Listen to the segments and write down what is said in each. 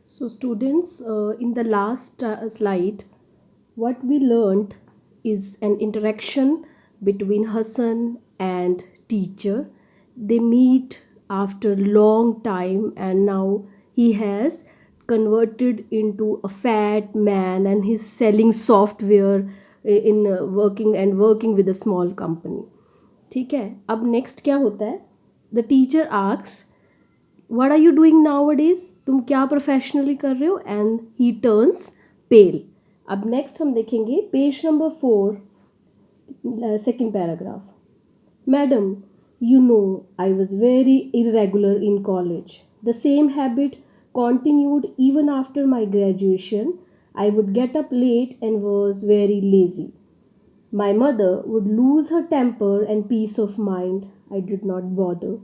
So, students, in the last slide, what we learned is an interaction between Hassan and teacher. They meet after long time, and now he has converted into a fat man, and he's selling software in working with a small company. ठीक है, अब next क्या होता है? The teacher asks, what are you doing now days, तुम क्या professionally कर रहे हो? And he turns pale. अब नेक्स्ट हम देखेंगे page number 4, second paragraph. Madam, you know, I was very irregular in college. The same habit continued even after my graduation. I would get up late and was very lazy. My mother would lose her temper and peace of mind. I did not bother.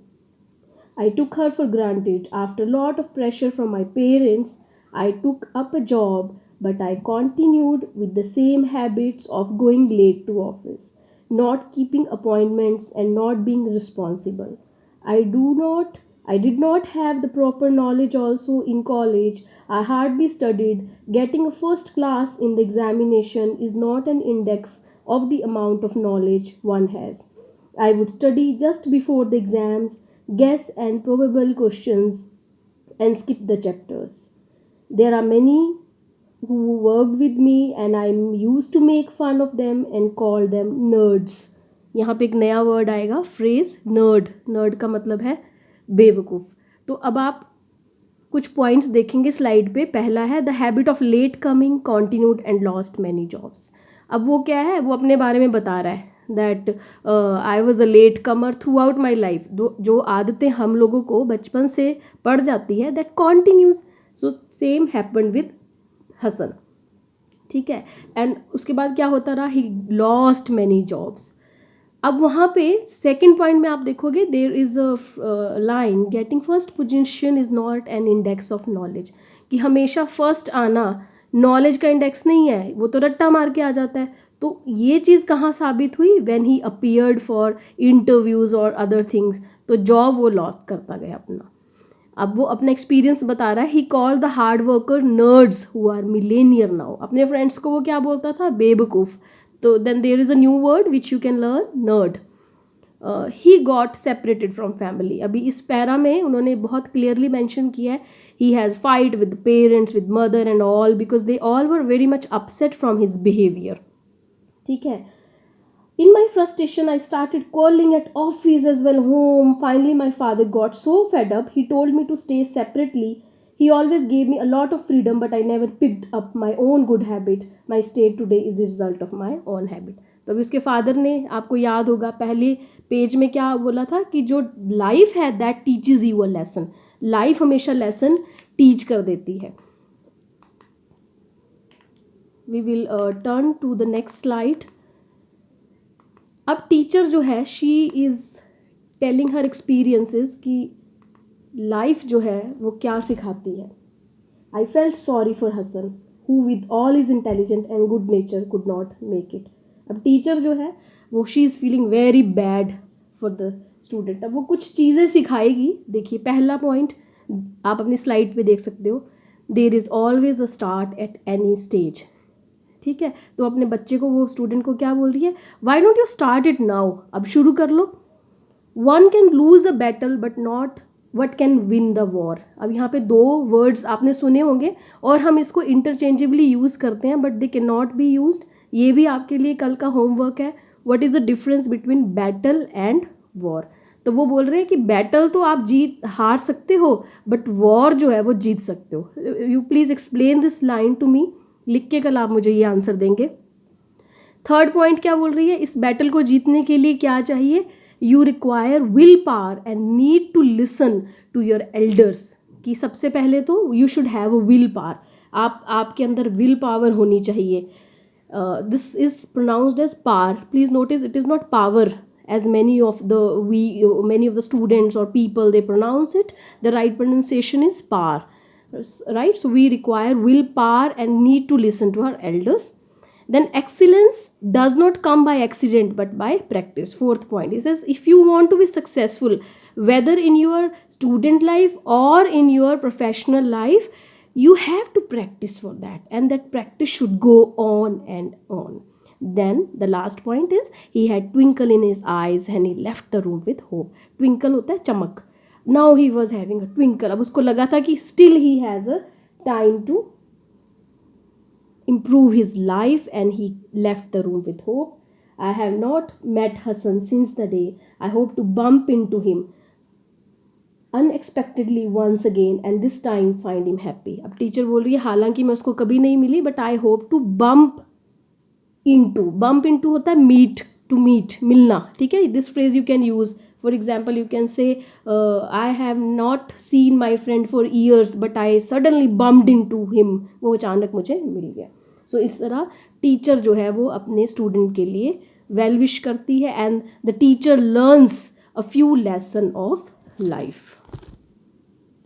I took her for granted. After a lot of pressure from my parents, I took up a job, but I continued with the same habits of going late to office, not keeping appointments, and not being responsible. I did not have the proper knowledge also in college. I hardly studied. Getting a first class in the examination is not an index of the amount of knowledge one has. I would study just before the exams, guess and probable questions, and skip the chapters. There are many who worked with me and I used to make fun of them and call them nerds. यहाँ पे एक नया word आएगा, phrase nerd. Nerd का मतलब है बेवकूफ़. तो अब आप कुछ पॉइंट्स देखेंगे स्लाइड पे. पहला है the habit of late coming continued and lost many jobs. अब वो क्या है? वो अपने बारे में बता रहा है that I was a latecomer throughout my life. जो आदतें हम लोगों को बचपन से पड़ जाती है that continues. So same happen with Hasan. ठीक है. एंड उसके बाद क्या होता रहा? He lost many jobs. अब वहाँ पे सेकेंड पॉइंट में आप देखोगे there is a line, getting first position is not an index of knowledge. कि हमेशा फर्स्ट आना नॉलेज का इंडेक्स नहीं है, वो तो रट्टा मार के आ जाता है. तो ये चीज़ कहाँ साबित हुई? When he appeared for interviews और अदर थिंग्स. तो जॉब वो लॉस्ट करता गया अपना. अब वो अपना एक्सपीरियंस बता रहा है. He called the hard worker nerds who are millionaire now. अपने फ्रेंड्स को वो क्या बोलता था? बेवकूफ़. तो then there is a new word which you can learn, nerd. He got separated from family. अभी इस पैरा में उन्होंने बहुत क्लियरली मैंशन किया है he has fight with parents, with mother and all, because they all were very much upset from his behaviour. ठीक है. In my frustration, I started calling at office as well home. Finally, my father got so fed up, he told me to stay separately. He always gave me a lot of freedom, but I never picked up my own good habit. My state today is the result of my own habit. तो अभी उसके father ने, आपको याद होगा पहले page में क्या बोला था कि जो लाइफ है that teaches you a lesson. Life हमेशा लेसन टीच कर देती है. We will turn to the next slide. अब टीचर जो है she is telling her experiences कि लाइफ जो है वो क्या सिखाती है. I felt sorry for Hasan who with all is intelligent and good nature could not make it. अब टीचर जो है वो she is feeling very bad for the student. अब वो कुछ चीज़ें सिखाएगी. देखिए पहला पॉइंट आप अपनी स्लाइड पे देख सकते हो. There is always a start at any stage. ठीक है. तो अपने बच्चे को, वो स्टूडेंट को क्या बोल रही है? Why don't you start it now. अब शुरू कर लो. One can lose a battle but not what can win the war. अब यहाँ पे दो वर्ड्स आपने सुने होंगे और हम इसको इंटरचेंजेबली यूज़ करते हैं but they can not be use. ये भी आपके लिए कल का होमवर्क है. What is the difference between battle and war. तो वो बोल रहे हैं कि बैटल तो आप हार सकते हो बट वॉर जो है वो जीत सकते हो. You please explain this line to me. लिख के कल आप मुझे ये आंसर देंगे. थर्ड पॉइंट क्या बोल रही है? इस बैटल को जीतने के लिए क्या चाहिए? You require will power and need to listen to your elders. कि सबसे पहले तो you should have a will power. आपके अंदर विल पावर होनी चाहिए. This is pronounced as power. Please notice it is not power as many of the students or people they pronounce it. The right pronunciation is power. Right. So we require willpower and need to listen to our elders. Then excellence does not come by accident but by practice. Fourth point, he says if you want to be successful whether in your student life or in your professional life, You have to practice for that, and that practice should go on and on. Then the last point is, he had twinkle in his eyes and he left the room with hope. Twinkle होता है चमक. Now he was having a twinkle. अब उसको लगा था कि still he has a time to improve his life, and he left the room with hope. I have not met Hassan since the day. I hope to bump into him unexpectedly once again and this time find him happy. अब teacher बोल रही है हालांकि मैं उसको कभी नहीं मिली, but I hope to bump into होता है मीट, टू मीट, मिलना. ठीक है, this phrase you can use. For example you can say I have not seen my friend for years but I suddenly bumped into him. वो अचानक मुझे मिल गया. सो इस तरह टीचर जो है वो अपने स्टूडेंट के लिए वेल विश करती है, and the teacher learns a few lesson of life.